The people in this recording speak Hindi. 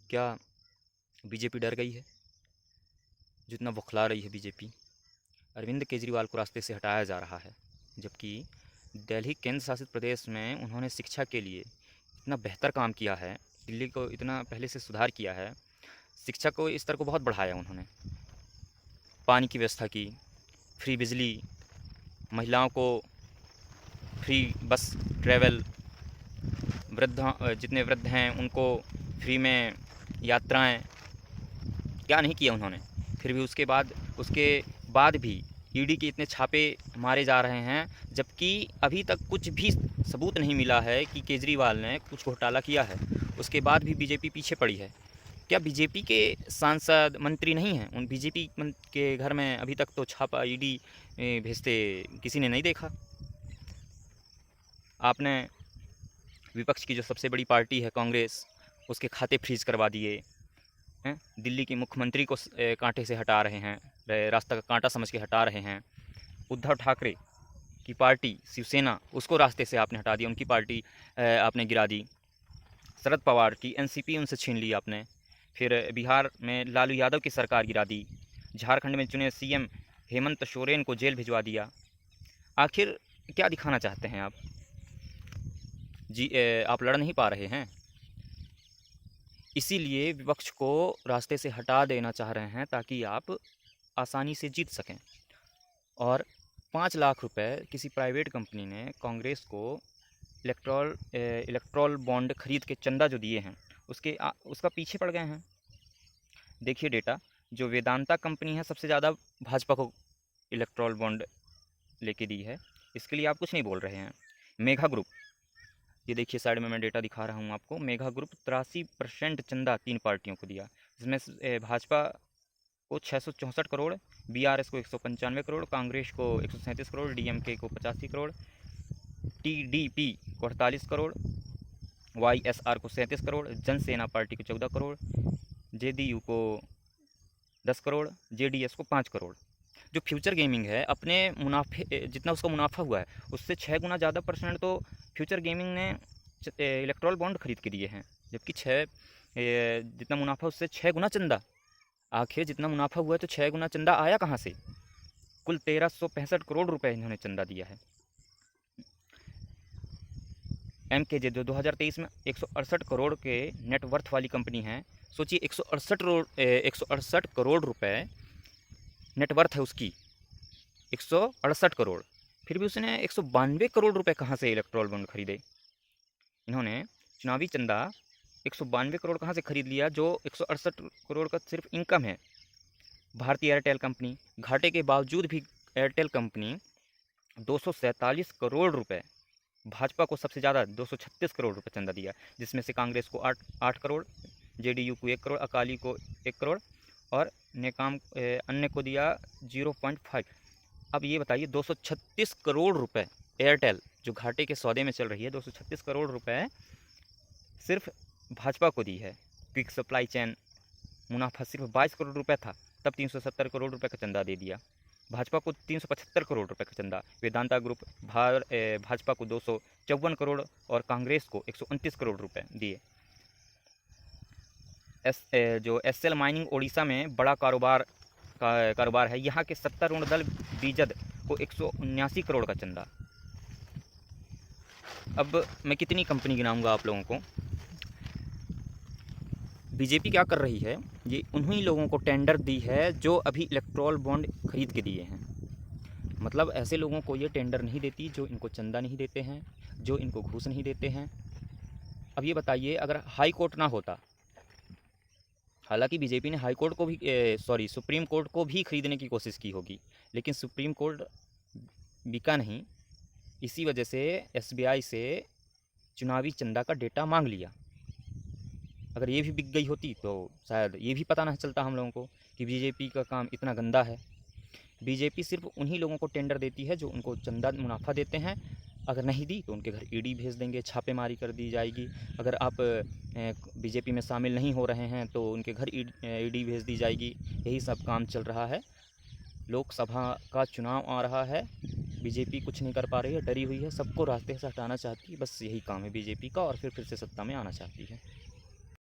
क्या बीजेपी डर गई है? जितना बौखला रही है बीजेपी, अरविंद केजरीवाल को रास्ते से हटाया जा रहा है, जबकि दिल्ली केंद्र शासित प्रदेश में उन्होंने शिक्षा के लिए इतना बेहतर काम किया है, दिल्ली को इतना पहले से सुधार किया है, शिक्षा को स्तर को बहुत बढ़ाया उन्होंने, पानी की व्यवस्था की, फ्री बिजली, महिलाओं को फ्री बस ट्रैवल, जितने वृद्ध हैं उनको फ्री में यात्राएं, क्या नहीं किया उन्होंने। फिर भी उसके बाद भी ईडी के इतने छापे मारे जा रहे हैं, जबकि अभी तक कुछ भी सबूत नहीं मिला है कि केजरीवाल ने कुछ घोटाला किया है। उसके बाद भी बीजेपी पीछे पड़ी है। क्या बीजेपी के सांसद मंत्री नहीं हैं? उन बीजेपी के घर में अभी तक तो छापा ईडी भेजते किसी ने नहीं देखा। आपने विपक्ष की जो सबसे बड़ी पार्टी है कांग्रेस, उसके खाते फ्रीज करवा दिए हैं। दिल्ली के मुख्यमंत्री को कांटे से हटा रहे हैं, रास्ता का कांटा समझ के हटा रहे हैं। उद्धव ठाकरे की पार्टी शिवसेना, उसको रास्ते से आपने हटा दिया, उनकी पार्टी आपने गिरा दी। शरद पवार की एनसीपी उनसे छीन ली आपने। फिर बिहार में लालू यादव की सरकार गिरा दी। झारखंड में चुने सीएम हेमंत सोरेन को जेल भिजवा दिया। आखिर क्या दिखाना चाहते हैं आप? आप लड़ नहीं पा रहे हैं, इसीलिए विपक्ष को रास्ते से हटा देना चाह रहे हैं ताकि आप आसानी से जीत सकें। और 5 लाख रुपए किसी प्राइवेट कंपनी ने कांग्रेस को इलेक्ट्रॉल बॉन्ड खरीद के चंदा जो दिए हैं, उसका पीछे पड़ गए हैं। देखिए डेटा, जो वेदांता कंपनी है सबसे ज़्यादा भाजपा को इलेक्ट्रॉल बॉन्ड लेके दी है, इसके लिए आप कुछ नहीं बोल रहे हैं। मेघा ग्रुप, ये देखिए साइड में मैं डेटा दिखा रहा हूँ आपको। मेघा ग्रुप 83% चंदा 3 पार्टियों को दिया, जिसमें भाजपा को 664 करोड़, बीआरएस को 195 करोड़, कांग्रेस को 137 करोड़, डीएमके को 85 करोड़, टीडीपी को 48 करोड़, वाईएसआर को 37 करोड़, जनसेना पार्टी को 14 करोड़, जेडीयू को 10 करोड़, जेडीएस को 5 करोड़। जो फ्यूचर गेमिंग है, अपने मुनाफे जितना उसका मुनाफा हुआ है उससे 6 गुना ज़्यादा परसेंट तो फ्यूचर गेमिंग ने इलेक्ट्रॉल बॉन्ड खरीद के दिए हैं, जबकि जितना मुनाफा उससे 6 गुना चंदा। आखिर जितना मुनाफा हुआ है तो 6 गुना चंदा आया कहाँ से? कुल 1365 करोड़ रुपए इन्होंने चंदा दिया है। एमकेजे जो 2023 में 168 करोड़ के नेटवर्थ वाली कंपनी है, सोचिए 168 करोड़ रुपए नेटवर्थ है उसकी, 168 करोड़। फिर भी उसने 192 करोड़ रुपए कहाँ से इलेक्ट्रॉल बॉन्ड खरीदे? इन्होंने चुनावी चंदा 192 करोड़ कहाँ से खरीद लिया, जो 168 करोड़ का सिर्फ इनकम है। भारतीय एयरटेल कंपनी, घाटे के बावजूद भी एयरटेल कंपनी 247 करोड़ रुपए, भाजपा को सबसे ज़्यादा 236 करोड़ रुपए चंदा दिया, जिसमें से कांग्रेस को 8 करोड़, जेडीयू को 1 करोड़, अकाली को 1 करोड़ और अन्य को दिया 0.5। अब ये बताइए 236 करोड़ रुपए एयरटेल जो घाटे के सौदे में चल रही है, 236 करोड़ रुपए सिर्फ भाजपा को दी है। क्विक सप्लाई चेन मुनाफा सिर्फ 22 करोड़ रुपए था, तब 370 करोड़ रुपए का चंदा दे दिया। भाजपा को 375 करोड़ रुपए का चंदा। वेदांता ग्रुप भाजपा को 254 करोड़ और कांग्रेस को 129 करोड़ रुपए दिए। जो एसएल माइनिंग ओडिशा में बड़ा कारोबार है, यहाँ के सत्तारूढ़ दल बीजद को 179 करोड़ का चंदा। अब मैं कितनी कंपनी गिनाऊंगा आप लोगों को। बीजेपी क्या कर रही है, ये उन्हीं लोगों को टेंडर दी है जो अभी इलेक्ट्रॉल बॉन्ड खरीद के दिए हैं। मतलब ऐसे लोगों को ये टेंडर नहीं देती जो इनको चंदा नहीं देते हैं, जो इनको घूस नहीं देते हैं। अब ये बताइए, अगर हाई कोर्ट ना होता, हालांकि बीजेपी ने हाई कोर्ट को भी सुप्रीम कोर्ट को भी खरीदने की कोशिश की होगी, लेकिन सुप्रीम कोर्ट बिका नहीं, इसी वजह से एसबीआई से चुनावी चंदा का डेटा मांग लिया। अगर ये भी बिक गई होती तो शायद ये भी पता ना चलता हम लोगों को कि बीजेपी का काम इतना गंदा है। बीजेपी सिर्फ उन्हीं लोगों को टेंडर देती है जो उनको चंदा मुनाफा देते हैं। अगर नहीं दी तो उनके घर ईडी भेज देंगे, छापेमारी कर दी जाएगी। अगर आप बीजेपी में शामिल नहीं हो रहे हैं तो उनके घर ईडी भेज दी जाएगी। यही सब काम चल रहा है। लोकसभा का चुनाव आ रहा है, बीजेपी कुछ नहीं कर पा रही है, डरी हुई है, सबको रास्ते से हटाना चाहती है। बस यही काम है बीजेपी का, और फिर से सत्ता में आना चाहती है।